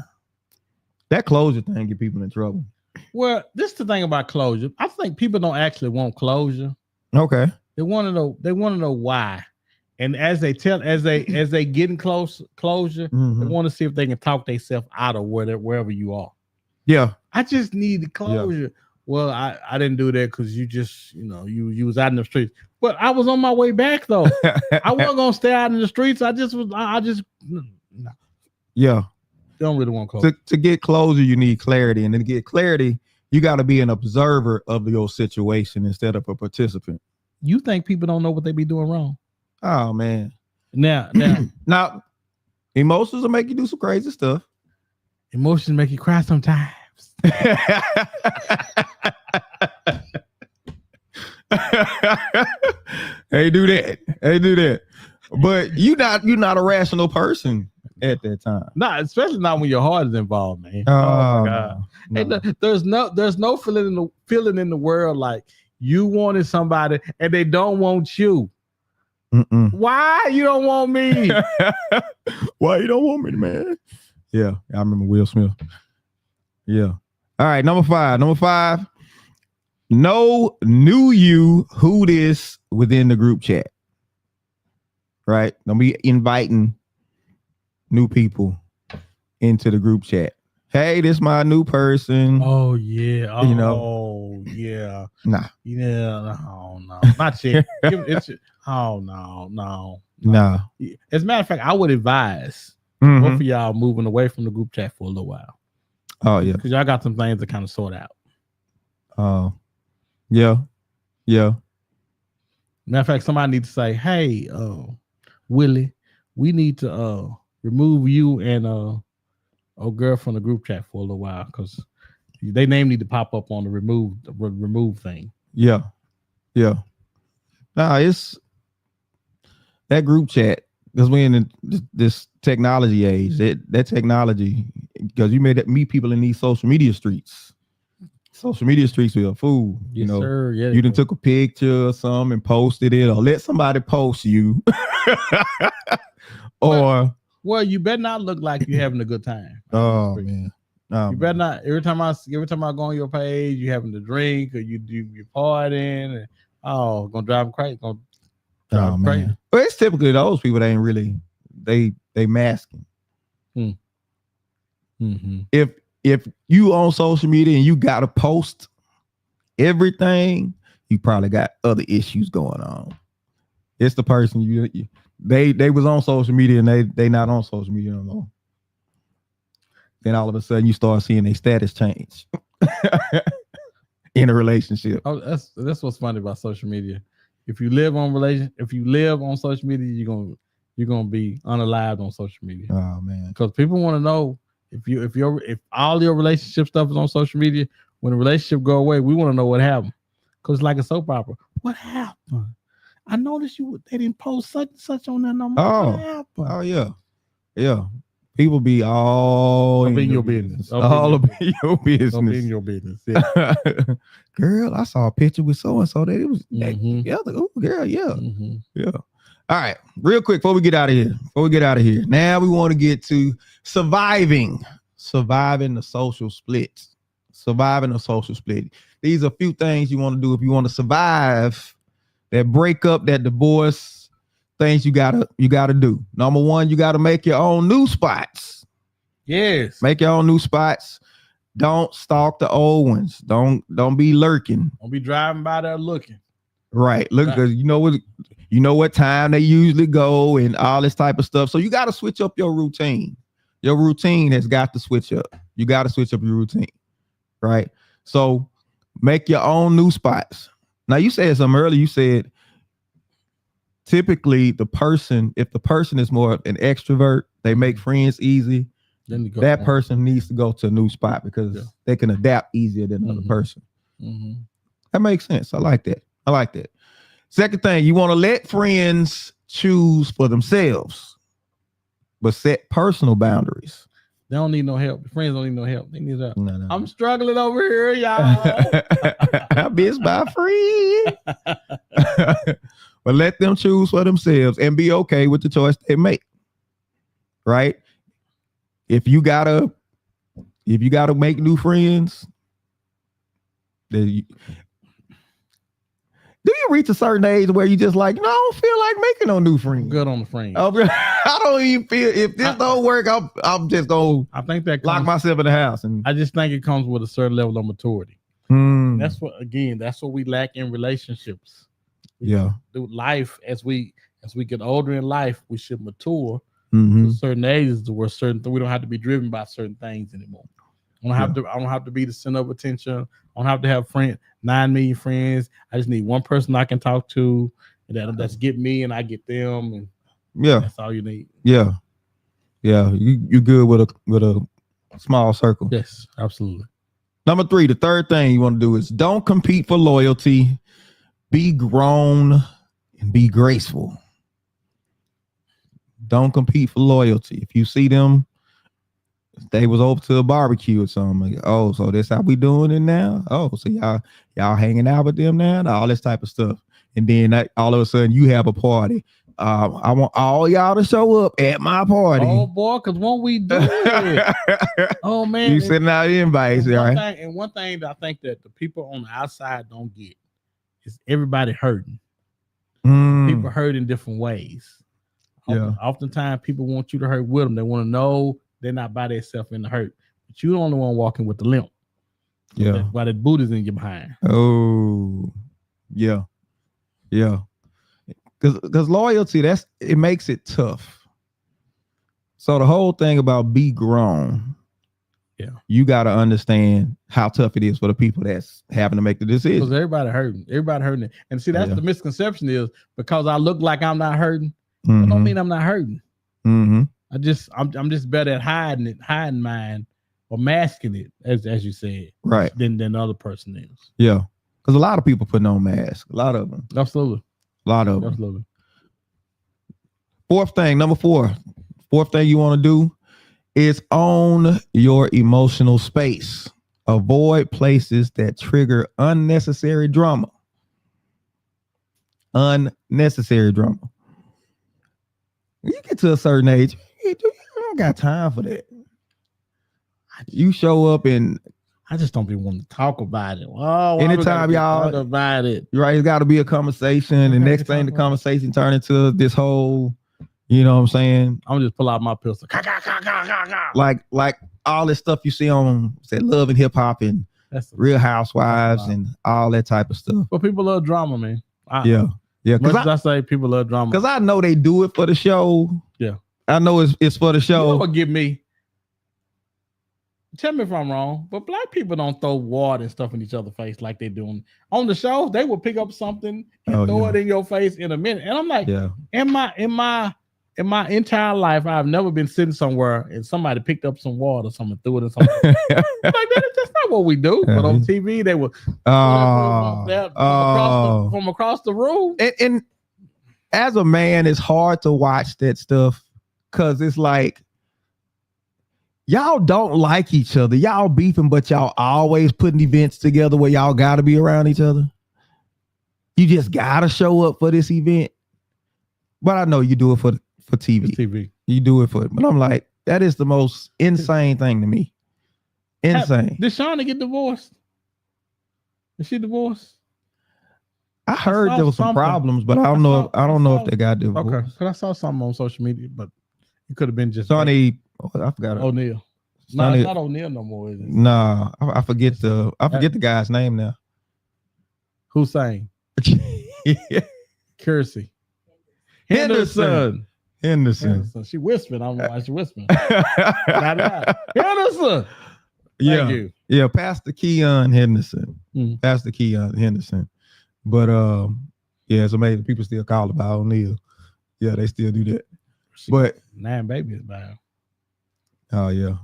That closure thing get people in trouble. Well, this is the thing about closure. I think people don't actually want closure. Okay. They want to know. They want to know why. And as they getting closure, mm-hmm. they want to see if they can talk themselves out of wherever you are. Yeah. I just need closure. Yeah. Well, I didn't do that because you just, you was out in the streets. But I was on my way back though. I wasn't gonna stay out in the streets. I just no. Yeah. Don't really want closure. To get closure, you need clarity. And to get clarity, you got to be an observer of your situation instead of a participant. You think people don't know what they be doing wrong? Oh man. Now, emotions will make you do some crazy stuff. Emotions make you cry sometimes. Hey, do that. But you're not a rational person at that time. Nah, especially not when your heart is involved, man. Oh my God. No. Hey, there's no feeling in the world like you wanted somebody and they don't want you. Mm-mm. Why you don't want me? Why you don't want me, man? Yeah, I remember Will Smith. Yeah. All right, number five. No new you who this within the group chat. Right? Don't be inviting new people into the group chat. Hey, this my new person. Oh yeah. Oh, you know. Yeah. Nah. Yeah. Oh no. Not yet. Oh no. Nah. As a matter of fact, I would advise both of y'all moving away from the group chat for a little while. Oh yeah. Because y'all got some things to kind of sort out. Oh. Yeah. Matter of fact, somebody needs to say, hey, Willie, we need to remove you and old girl from the group chat for a little while because they name need to pop up on the remove thing. Yeah. Nah, it's that group chat because we're in this technology age. That technology, because you meet people in these social media streets. Social media streets are a fool. Yes, sir. Yeah, you done took a picture or something and posted it, or let somebody post you. Or well, you better not look like you're having a good time. Oh man. You better not. Every time I go on your page, you having a drink or you're partying, and gonna drive them crazy. Man. Well, it's typically those people that ain't really they masking. Mm-hmm. If you on social media and you gotta post everything, you probably got other issues going on. It's the person they was on social media and they not on social media no more. Then all of a sudden you start seeing their status change in a relationship. Oh, that's what's funny about social media. If you live on social media, you're gonna be unalived on social media. Oh man, because people want to know if all your relationship stuff is on social media. When the relationship go away, we want to know what happened. Because it's like a soap opera. What happened? I noticed they didn't post such and such on that number. What happened? Oh yeah. People be all in your business. All up in your business. In your business. Yeah. Girl, I saw a picture with so and so that it was together. Oh, girl, yeah. Yeah. All right. Real quick before we get out of here. Now we want to get to surviving the social split. These are a few things you want to do if you want to survive that breakup, that divorce. Things you gotta do. Number one, you gotta make your own new spots. Yes. Make your own new spots. Don't stalk the old ones. Don't be lurking. Don't be driving by there looking. Right. Look, because you know what time they usually go and all this type of stuff. So you gotta switch up your routine. Your routine has got to switch up. You gotta switch up your routine. Right. So make your own new spots. Now you said something earlier. You said typically if the person is more an extrovert, they make friends easy. That person needs to go to a new spot because they can adapt easier than another person. That makes sense. I like that. Second thing, you want to let friends choose for themselves, but set personal boundaries. They don't need no help. Friends don't need no help. They need help. No. I'm struggling over here, y'all. I'm missed by friend. But let them choose for themselves and be okay with the choice they make. Right? If you gotta make new friends, then do you reach a certain age where you just like, no, I don't feel like making no new friends? Good on the friends. I don't even feel if this don't work, I'm just gonna lock myself in the house. And I just think it comes with a certain level of maturity. That's what we lack in relationships. Yeah. Do life as we get older in life, we should mature to certain ages where we don't have to be driven by certain things anymore. I don't have to be the center of attention. I don't have to have 9 million friends. I just need one person I can talk to that's get me and I get them, and that's all you need. Yeah. You good with a small circle. Yes, absolutely. Number 3, the third thing you want to do is don't compete for loyalty. Be grown and be graceful. Don't compete for loyalty. If you see them, they was over to a barbecue or something. Like, oh, so that's how we doing it now? Oh, so y'all hanging out with them now? All this type of stuff. And then all of a sudden you have a party. I want all y'all to show up at my party. Oh boy, because when we do it, oh man, you sending out invites, right? And one thing that I think that the people on the outside don't get is everybody hurting. People hurt in different ways. Oftentimes people want you to hurt with them. They want to know they're not by themselves in the hurt, but you're the only one walking with the limp. Yeah, while that boot is in your behind. Oh, yeah. Because loyalty, it makes it tough. So the whole thing about be grown, you got to understand how tough it is for the people that's having to make the decision. Because everybody hurting, and see that's the misconception is because I look like I'm not hurting, that don't mean I'm not hurting. I'm just better at hiding mine or masking it, as you said, right? Than the other person is. Yeah, because a lot of people putting on masks. A lot of them. Absolutely. A lot of them. Absolutely. Number four thing you want to do is own your emotional space. Avoid places that trigger unnecessary drama. Unnecessary drama. When you get to a certain age, you don't got time for that. You show up and I just don't be wanting to talk about it. Oh, anytime y'all talk about it, right? It's got to be a conversation. The next thing, the conversation turn into this whole, you know what I'm saying? I'm just pull out my pistol, like all this stuff you see on Love and Hip Hop and Real Housewives and all that type of stuff. But people love drama, man. Yeah. Much as I say people love drama, because I know they do it for the show. Yeah, I know it's for the show. You know what get me? Tell me if I'm wrong, but black people don't throw water and stuff in each other's face like they're doing on the show. They will pick up something and throw it in your face in a minute. And I'm like, in my entire life, I've never been sitting somewhere and somebody picked up some water or something, threw it in something. Like that's not what we do. But on TV, they will from across the room. And as a man, it's hard to watch that stuff because it's like, y'all don't like each other. Y'all beefing, but y'all always putting events together where y'all got to be around each other. You just got to show up for this event. But I know you do it for TV. You do it for it. But I'm like, that is the most insane thing to me. Insane. Did Shauna get divorced? Is she divorced? I heard there was some problems, but I don't know if they got divorced. Okay. Because I saw something on social media, but it could have been just Sonny. I forgot O'Neal. No, it's not O'Neal no more, is it? Nah, I forget the guy's name now. Who's saying? Kersey. Henderson. She whispering. I don't know why she whispering. Henderson. Yeah, Pastor Keon Henderson. Pastor Keon Henderson. But it's amazing. People still call about O'Neal. Yeah, they still do that. But 9 babies by. Oh yeah,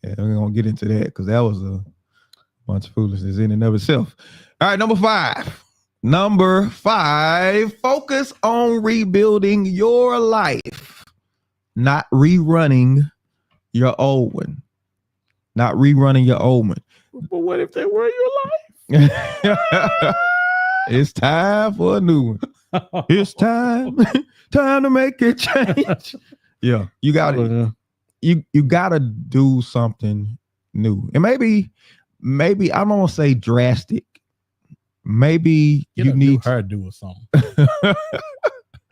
we're gonna get into that because that was a bunch of foolishness in and of itself. All right, number five, focus on rebuilding your life, not rerunning your old one. But what if they were your life? It's time for a new one. It's time to make a change. Yeah, you got it. You gotta do something new, and maybe I don't want to say drastic. Maybe you need her to do something.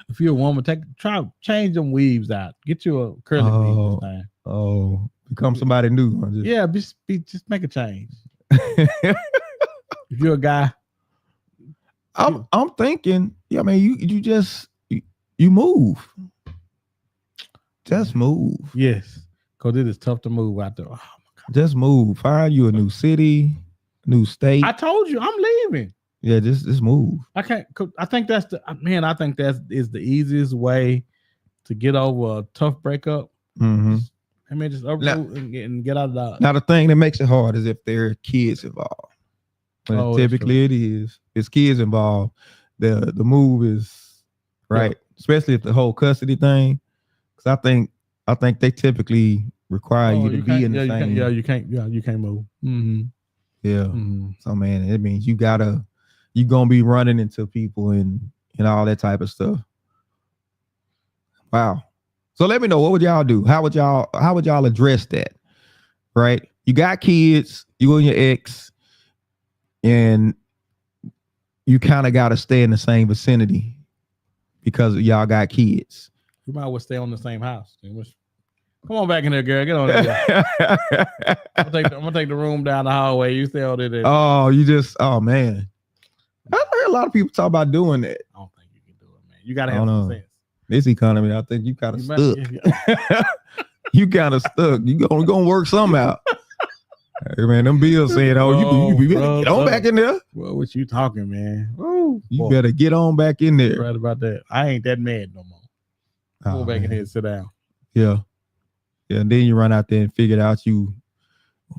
If you're a woman, change them weaves out. Get you a curly weave this time. Become somebody new. Just make a change. If you're a guy, I'm thinking. Yeah, I mean, you move. Just move. Yes, because it is tough to move out there. Oh my God. Just move. Find you a new city, new state. I told you I'm leaving. Yeah, just move. I can't. I think that is the easiest way to get over a tough breakup. Mm-hmm. I mean, just uproot and get out of that. Now, the thing that makes it hard is if there are kids involved. Typically, it is. If kids involved, the move is right. Especially if the whole custody thing. Because I think they typically require you to be in the same. You can't move. Mm-hmm. Yeah. Mm-hmm. So man, it means you gonna be running into people and all that type of stuff. Wow. So let me know, what would y'all do? How would y'all address that? Right? You got kids, you and your ex, and you kind of got to stay in the same vicinity because y'all got kids. You might well stay on the same house. Come on back in there, girl. Get on there. I'm gonna take the room down the hallway. You stay on there. Oh man. I heard a lot of people talk about doing that. I don't think you can do it, man. You gotta have some sense. This economy, I think you kind of stuck. You kind of stuck. You gonna work some out. Hey man, them bills saying, you better get on back in there. Well, what you talking, man? You better get on back in there. Right about that. I ain't that mad no more. Go back in here and sit down. Yeah. Yeah, and then you run out there and figure out you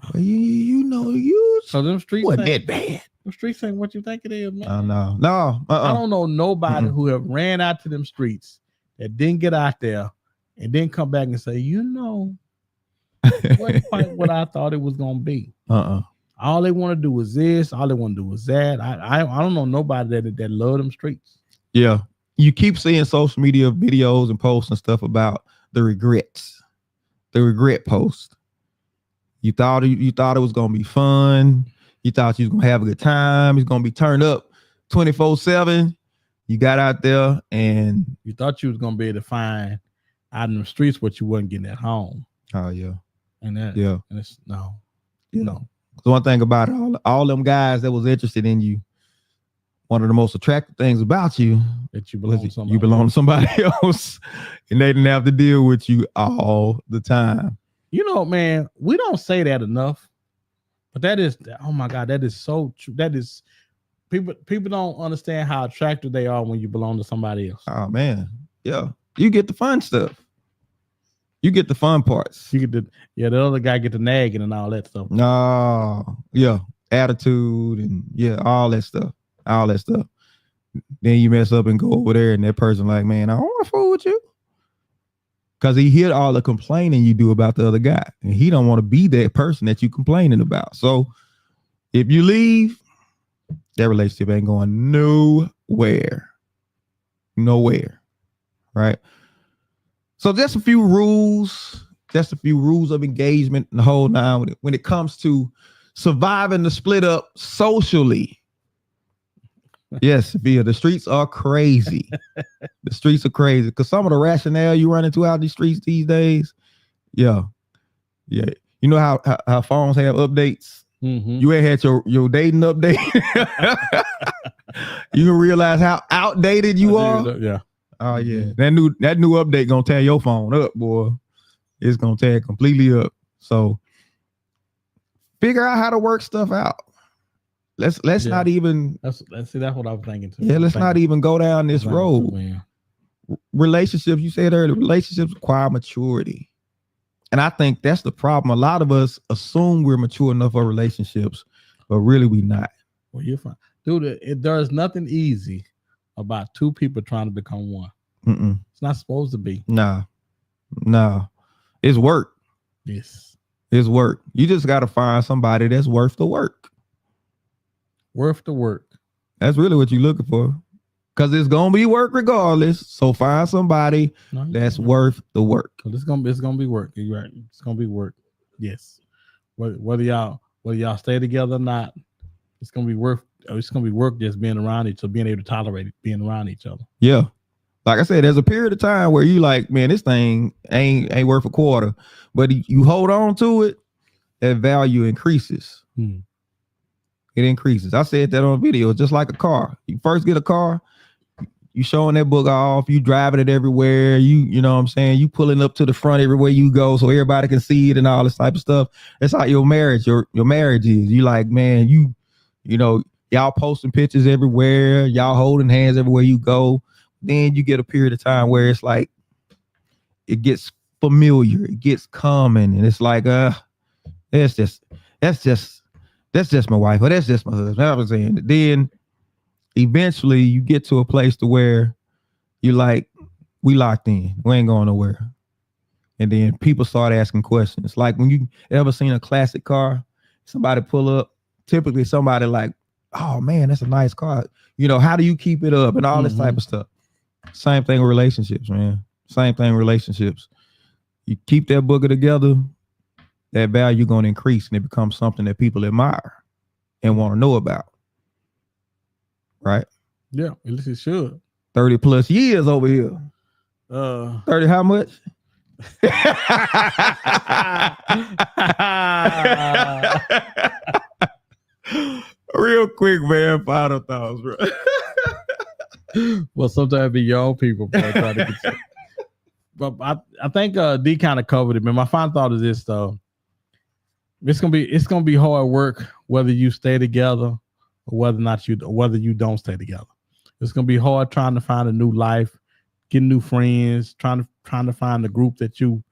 so them streets wasn't that bad. The streets ain't what you think it is, man. No. I don't know nobody who have ran out to them streets that didn't get out there and then come back and say, wasn't quite what I thought it was gonna be. All they want to do is this. All they want to do is that. I don't know nobody that love them streets. Yeah, you keep seeing social media videos and posts and stuff about the regrets, the regret post. You thought it was gonna be fun. You thought you was gonna have a good time. It's gonna be turned up 24/7. You got out there and you thought you was gonna be able to find out in the streets what you wasn't getting at home. Oh yeah. And that, yeah. And it's no. So one thing about it, all them guys that was interested in you, one of the most attractive things about you that you belong to somebody else, and they didn't have to deal with you all the time. Man, we don't say that enough, but that is, oh my God, that is so true. That is, people don't understand how attractive they are when you belong to somebody else. Oh man, yeah, you get the fun stuff. You get the fun parts. You get the other guy get the nagging and all that stuff. No, yeah, attitude and all that stuff. Then you mess up and go over there, and that person like, man, I don't want to fool with you, because he hear all the complaining you do about the other guy, and he don't want to be that person that you complaining about. So if you leave, that relationship ain't going nowhere, right? So just a few rules of engagement and the whole nine when it comes to surviving the split up socially. Yes, Sophia, the streets are crazy. The streets are crazy because some of the rationale you run into out these streets these days. Yeah. You know how phones have updates? Mm-hmm. You ain't had your dating update. You can realize how outdated you are. Yeah. Oh yeah, that new update gonna tear your phone up, boy. It's gonna tear it completely up. So figure out how to work stuff out. Let's not even. That's what I was thinking too. Yeah, let's not even go down this road. Relationships, you said earlier, relationships require maturity, and I think that's the problem. A lot of us assume we're mature enough for relationships, but really we not. Well, you're fine, dude. There's nothing easy about two people trying to become one. It's not supposed to be. Nah, it's work. Yes, it's work. You just got to find somebody that's worth the work. That's really what you're looking for, because it's gonna be work regardless. So find somebody that's worth the work. It's gonna be work. You're right. It's gonna be work. Yes. Whether y'all stay together or not, it's gonna be work. It's gonna be work just being around each other, being able to tolerate being around each other. Yeah. Like I said, there's a period of time where you like, man, this thing ain't worth a quarter, but you hold on to it, that value increases. It increases. I said that on video. It's just like a car. You first get a car, you showing that book off, you driving it everywhere, you know what I'm saying? You pulling up to the front everywhere you go so everybody can see it and all this type of stuff. That's how your marriage is. You like, man, you know, y'all posting pictures everywhere, y'all holding hands everywhere you go. Then you get a period of time where it's like it gets familiar, it gets common, and it's like that's just my wife, or that's just my husband. I was saying. Then eventually you get to a place to where you like, we locked in, we ain't going nowhere. And then people start asking questions. Like when you ever seen a classic car, somebody pull up, typically somebody like, oh man, that's a nice car. You know, how do you keep it up and all this type of stuff. Same thing with relationships, man. Same thing with relationships. You keep that booger together, that value going to increase and it becomes something that people admire and want to know about. Right? Yeah, at least it should. 30 plus years over here. 30 how much? Real quick, man. Final thoughts, bro. Well, sometimes it be your own people, bro. But I think D kind of covered it, man. My final thought is this though. It's gonna be hard work whether you stay together or whether you don't stay together. It's gonna be hard trying to find a new life, getting new friends, trying to find a group that you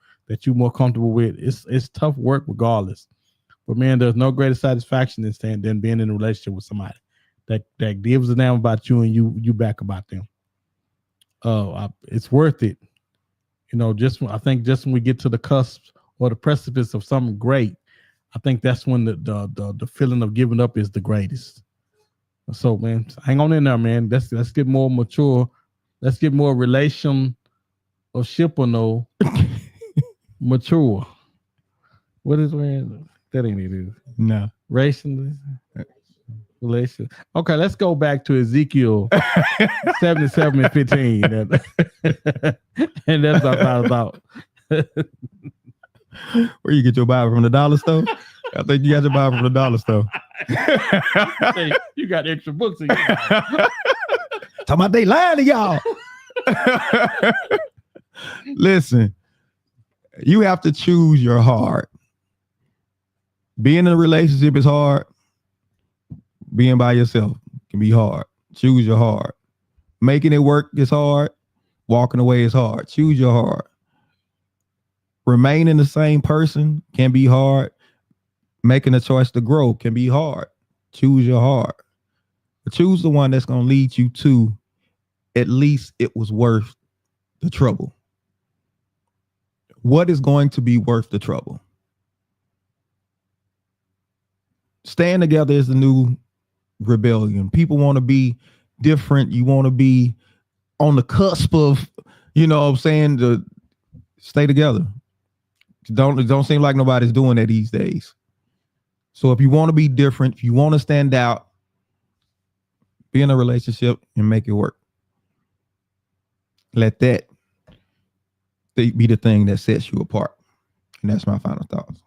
more comfortable with. It's tough work regardless. But man, there's no greater satisfaction than being in a relationship with somebody that gives a damn about you and you back about them. It's worth it. You know, I think just when we get to the cusp or the precipice of something great, I think that's when the feeling of giving up is the greatest. So man, hang on in there, man. Let's get more mature. Let's get more relationship or no mature. What is man? That ain't it. No. Relation. Okay, let's go back to Ezekiel 77 and 15. And that's what I found out. Where you get your Bible from, the dollar store? I think you got your Bible from the dollar store. Hey, you got extra books in your Bible. Talking about they lying to y'all. Listen, you have to choose your heart. Being in a relationship is hard. Being by yourself can be hard. Choose your heart. Making it work is hard. Walking away is hard. Choose your heart. Remaining the same person can be hard. Making a choice to grow can be hard. Choose your heart. But choose the one that's going to lead you to at least it was worth the trouble. What is going to be worth the trouble? Staying together is the new rebellion. People want to be different. You want to be on the cusp of, you know what I'm saying, to stay together. Don't seem like nobody's doing that these days. So if you want to be different, if you want to stand out, be in a relationship and make it work. Let that be the thing that sets you apart. And that's my final thoughts.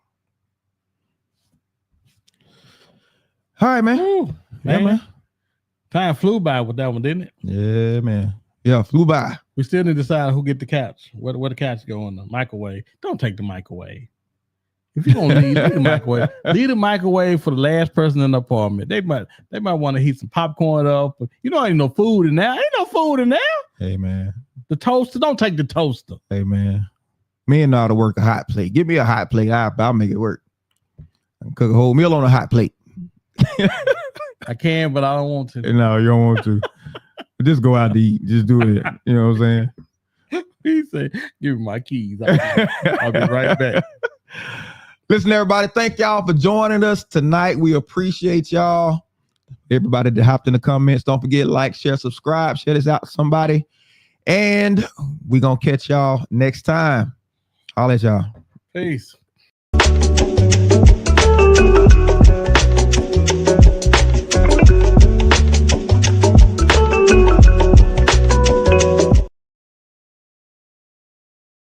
All right, man. Ooh, yeah, man. Time flew by with that one, didn't it? Yeah, man. Yeah, flew by. We still need to decide who get the couch. Where the couch go in the microwave. Don't take the microwave. If you're gonna leave the microwave, leave the microwave for the last person in the apartment. They might want to heat some popcorn up. But you know, ain't no food in there. Ain't no food in there. Hey, man. The toaster. Don't take the toaster. Hey, man. Me and know how to work a hot plate. Give me a hot plate. I'll make it work. I can cook a whole meal on a hot plate. I can, but I don't want to. No, you don't want to. Just go out to eat. Just do it. You know what I'm saying? He said, give me my keys. I'll be right back. Listen, everybody, thank y'all for joining us tonight. We appreciate y'all. Everybody that hopped in the comments, don't forget, like, share, subscribe, share this out to somebody. And we're going to catch y'all next time. I'll let y'all. Peace.